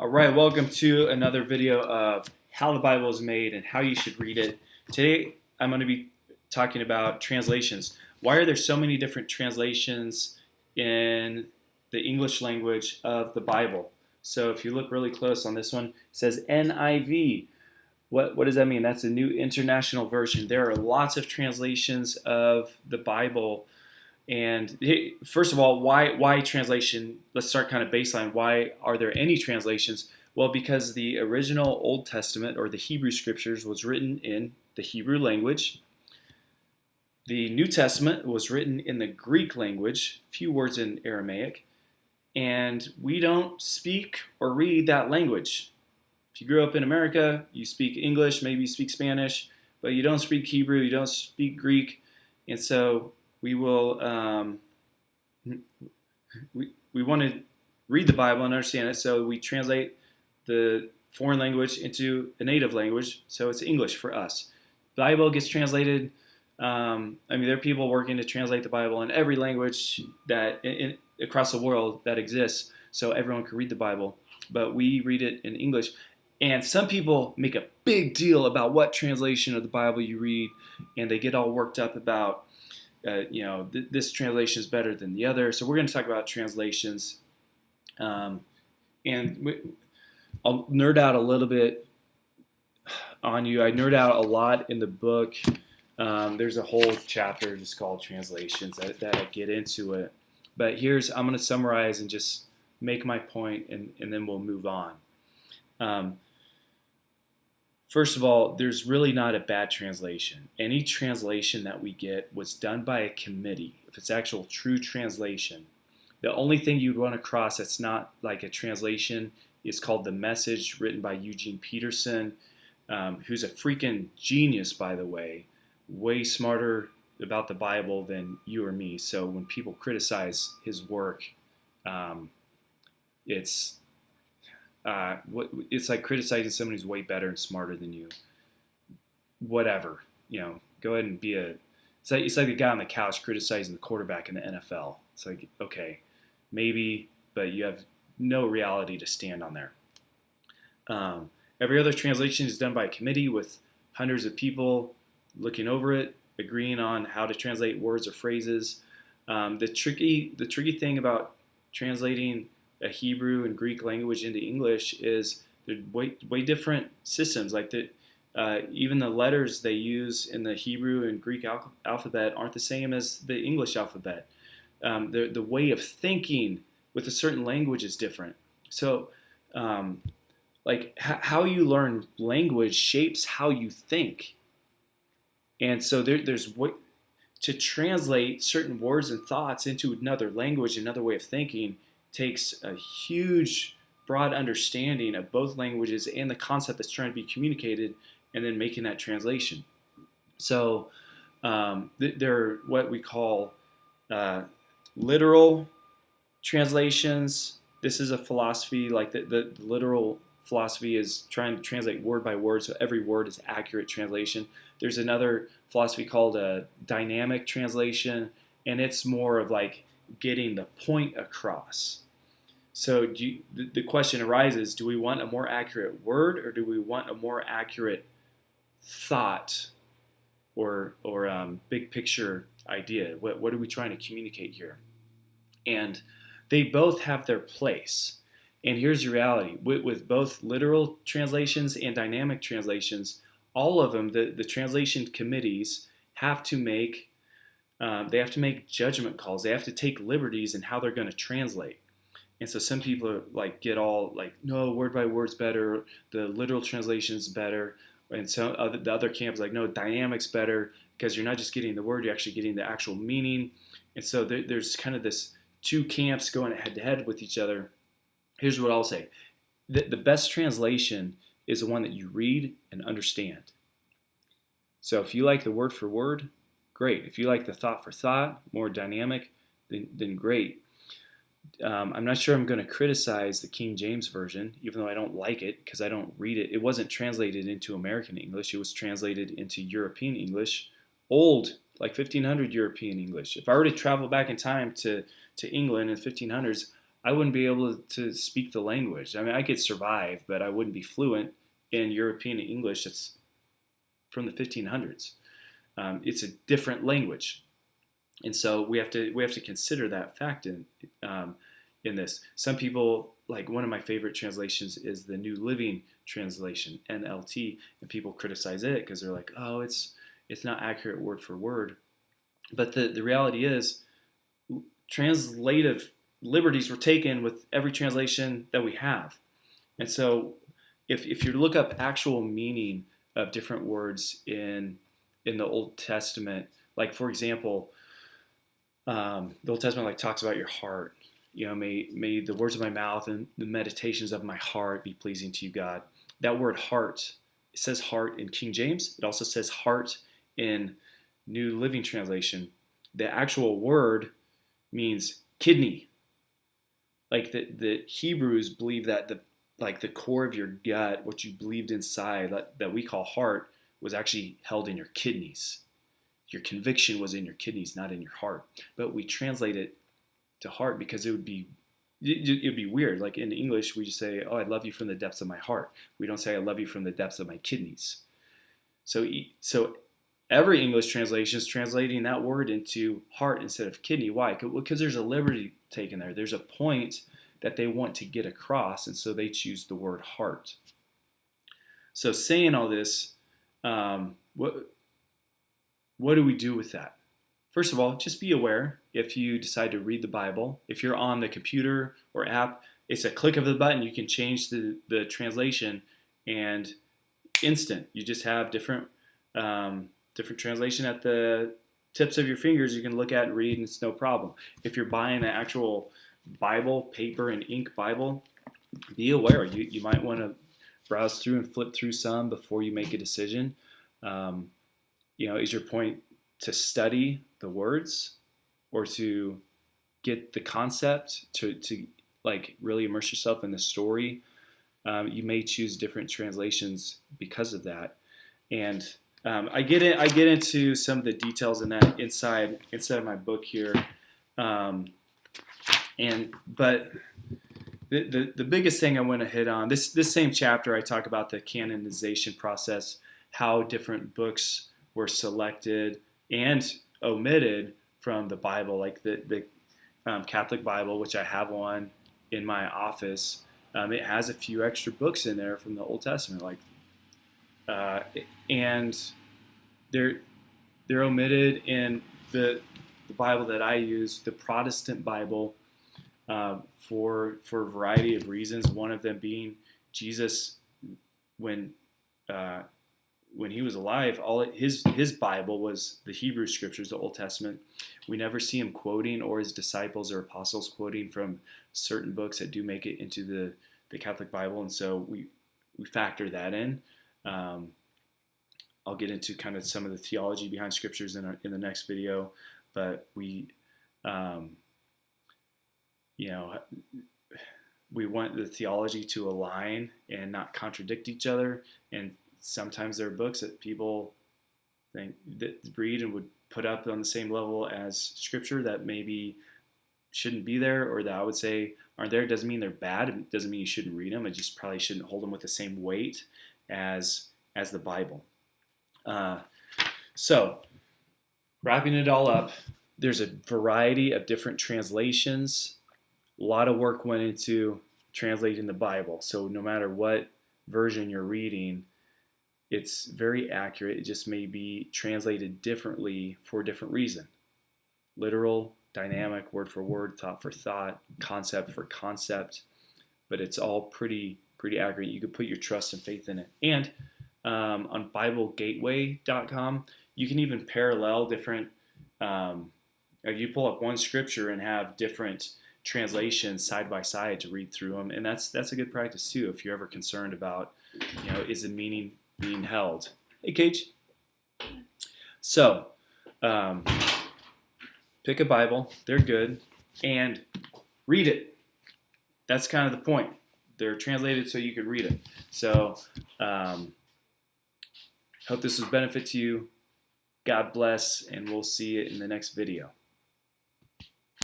All right, welcome to another video of how the Bible is made and how you should read it. Today, I'm going to be talking about translations. Why are there so many different translations in the English language of the Bible? So if you look really close on this one, it says NIV. What does that mean? That's a New International Version. There are lots of translations of the Bible. And first of all, why translation? Let's start kind of baseline. Why are there any translations? Well, because the original Old Testament or the Hebrew Scriptures was written in the Hebrew language. The New Testament was written in the Greek language, few words in Aramaic, and we don't speak or read that language. If you grew up in America, you speak English, maybe you speak Spanish, but you don't speak Hebrew, you don't speak Greek, and so we will we want to read the Bible and understand it, so we translate the foreign language into a native language, so it's English for us. The Bible gets translated. There are people working to translate the Bible in every language that across the world that exists, so everyone can read the Bible. But we read it in English, and some people make a big deal about what translation of the Bible you read, and they get all worked up about this translation is better than the other. So we're going to talk about translations, and I'll nerd out a little bit on you. I nerd out a lot in the book. There's a whole chapter just called translations that I get into it. But I'm going to summarize and just make my point, and then we'll move on. First of all, there's really not a bad translation. Any translation that we get was done by a committee. If it's actual true translation, the only thing you'd run across that's not like a translation is called The Message, written by Eugene Peterson, who's a freaking genius, by the way, way smarter about the Bible than you or me. So when people criticize his work, it's like criticizing someone who's way better and smarter than you. Whatever, go ahead and be it's like the guy on the couch criticizing the quarterback in the NFL. It's like, okay, maybe, but you have no reality to stand on there. Every other translation is done by a committee with hundreds of people looking over it, agreeing on how to translate words or phrases. The tricky thing about translating a Hebrew and Greek language into English is they're way different systems. Like even the letters they use in the Hebrew and Greek alphabet aren't the same as the English alphabet. The way of thinking with a certain language is different. So, how you learn language shapes how you think. And so there's to translate certain words and thoughts into another language, another way of thinking, takes a huge, broad understanding of both languages and the concept that's trying to be communicated, and then making that translation. So there are what we call literal translations. This is a philosophy, like the literal philosophy is trying to translate word by word, so every word is accurate translation. There's another philosophy called a dynamic translation, and it's more of like getting the point across. So the question arises, do we want a more accurate word, or do we want a more accurate thought or big picture idea? What are we trying to communicate here? And they both have their place. And here's the reality. With both literal translations and dynamic translations, all of them, the translation committees have to make judgment calls. They have to take liberties in how they're going to translate. And so some people are get all no, word by word's better, the literal translation's better, and the other camp is like, no, dynamic's better because you're not just getting the word, you're actually getting the actual meaning. And so there's kind of this two camps going head to head with each other. Here's what I'll say: the best translation is the one that you read and understand. So if you like the word for word, great. If you like the thought for thought, more dynamic, then great. I'm not sure I'm going to criticize the King James Version, even though I don't like it because I don't read it. It wasn't translated into American English. It was translated into European English, old, like 1500 European English. If I were to travel back in time to England in the 1500s, I wouldn't be able to speak the language. I mean, I could survive, but I wouldn't be fluent in European English. That's from the 1500s. It's a different language, and so we have to consider that fact in this. Some people, like, one of my favorite translations is the New Living Translation, NLT, and people criticize it because they're like, oh, it's not accurate word for word. But the reality is, translative liberties were taken with every translation that we have. And so if you look up actual meaning of different words in the Old Testament, like, for example, the Old Testament, like, talks about your heart. May the words of my mouth and the meditations of my heart be pleasing to you, God. That word heart, it says heart in King James. It also says heart in New Living Translation. The actual word means kidney. Like, the Hebrews believe that the core of your gut, what you believed inside, that we call heart, was actually held in your kidneys. Your conviction was in your kidneys, not in your heart. But we translate it to heart because it'd be weird. Like, in English, we just say, "Oh, I love you from the depths of my heart." We don't say, "I love you from the depths of my kidneys." So every English translation is translating that word into heart instead of kidney. Why? Because there's a liberty taken there. There's a point that they want to get across, and so they choose the word heart. So, saying all this, what do we do with that? First of all, just be aware if you decide to read the Bible. If you're on the computer or app, it's a click of the button. You can change the translation, and instant. You just have different translation at the tips of your fingers. You can look at and read, and it's no problem. If you're buying an actual Bible, paper and ink Bible, be aware. You might want to browse through and flip through some before you make a decision. Is your point to study the words or to get the concept, to like really immerse yourself in the story? You may choose different translations because of that. And I get into some of the details in that inside of my book here. But the biggest thing I want to hit on, this same chapter, I talk about the canonization process, how different books were selected and omitted from the Bible, like the Catholic Bible, which I have one in my office. It has a few extra books in there from the Old Testament, and they're omitted in the Bible that I use, the Protestant Bible, for a variety of reasons. One of them being Jesus, when he was alive, all his Bible was the Hebrew Scriptures, the Old Testament. We never see him quoting, or his disciples or apostles quoting from certain books that do make it into the Catholic Bible, and so we factor that in. I'll get into kind of some of the theology behind Scriptures in the next video, but we want the theology to align and not contradict each other. And sometimes there are books that people think that read and would put up on the same level as Scripture that maybe shouldn't be there, or that I would say aren't there. It doesn't mean they're bad. It doesn't mean you shouldn't read them. It just probably shouldn't hold them with the same weight as the Bible. So, wrapping it all up, there's a variety of different translations. A lot of work went into translating the Bible. So no matter what version you're reading, it's very accurate. It just may be translated differently for a different reason. Literal, dynamic, word for word, thought for thought, concept for concept. But it's all pretty accurate. You can put your trust and faith in it. And on BibleGateway.com, you can even parallel different. You pull up one scripture and have different translations side by side to read through them, and that's a good practice too. If you're ever concerned about, is the meaning being held? Hey, Cage. So, pick a Bible. They're good, and read it. That's kind of the point. They're translated so you could read it. So, hope this was benefit to you. God bless, and we'll see you in the next video.